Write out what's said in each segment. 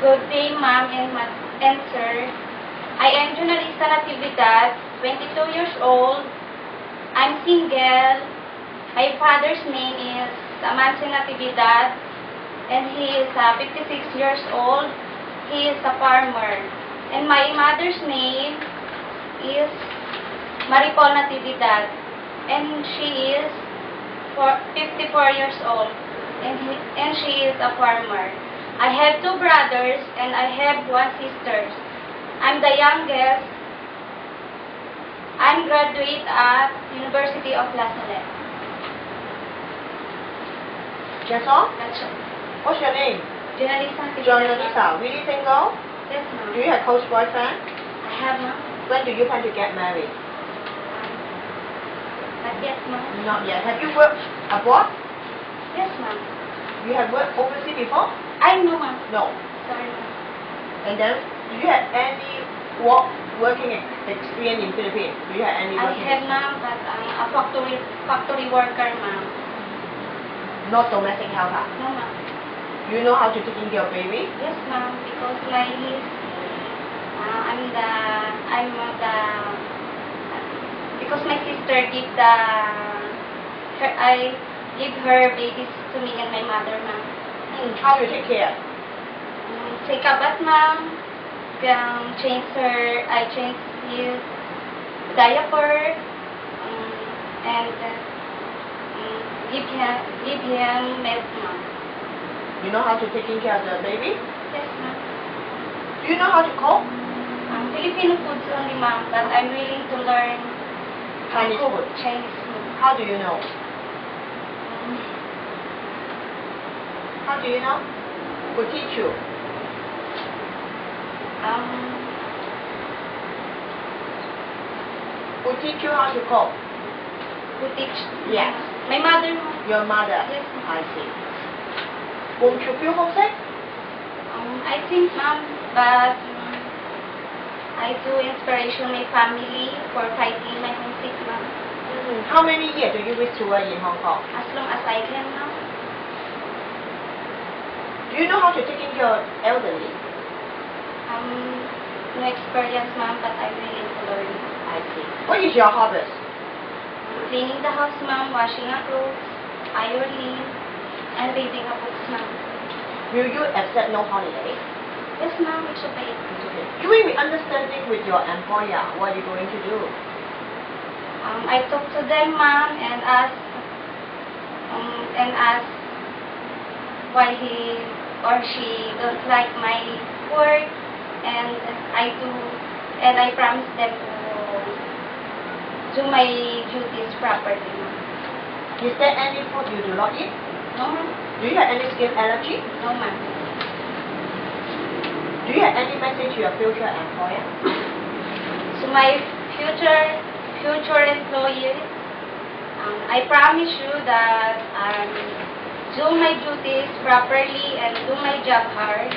Good day, ma'am and sir. I am Jonalisa Natividad, 22 years old. I'm single. My father's name is Amancio Natividad, and he is 56 years old. He is a farmer. And my mother's name is Maripol Natividad, and she is 54 years old, and she is a farmer. I have 2 brothers, and I have 1 sister. I'm the youngest. I'm graduate at University of La Salle. That's all? That's all. What's your name? Jonalisa. Jonalisa. Really single? Yes, ma'am. Do you have close boyfriend? I have, ma'am. When do you plan to get married? Not yet, ma'am. Not yet. Have you worked abroad? Yes, ma'am. You have worked overseas before? I know, ma'am. No. Sorry, ma'am. And then, do you have any working experience in Philippines? Do you have any I working have, ma'am, but I'm a factory worker, ma'am. Not domestic helper? No, ma'am. Do you know how to take care of baby? Yes, ma'am, because my niece, because my sister I give her babies to me and my mother, ma'am. How you take care? Take a bath, ma'am. I change his diaper, and give him milk, ma'am. You know how to take care of the baby? Yes, ma'am. Do you know how to cook? Filipino foods only, ma'am, but I'm willing to learn Chinese cook food. Chinese food. How do you know? How do you know? Who teach you? Who teach you how to cook? Who teach? Yes. My mother, ma'am. Your mother? Yes, ma'am. I see. Won't you feel homesick? I think, ma'am, but I do inspiration my family for fighting my homesick, ma'am. How many years do you wish to work in Hong Kong? As long as I can, ma'am. Do you know how to take care of elderly? No experience, ma'am, but I'm willing to learn. I see. What is your hobbies? Cleaning the house, ma'am, washing up clothes, ironing, and reading a books, ma'am. Will you accept no holiday? Yes, ma'am, it's okay. It's okay. During the understanding with your employer, what are you going to do? I talk to them, ma'am, and ask why he or she don't like my work, and I promise them to do my duties properly, ma'am. Is there any food you do not eat? No, ma'am. Do you have any skin allergy? No, ma'am. Do you have any message to your future employer? So my future employees, I promise you that do my duties properly and do my job hard.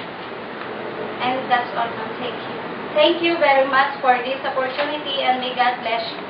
And that's all, ma'am. Thank you. Thank you very much for this opportunity, and may God bless you.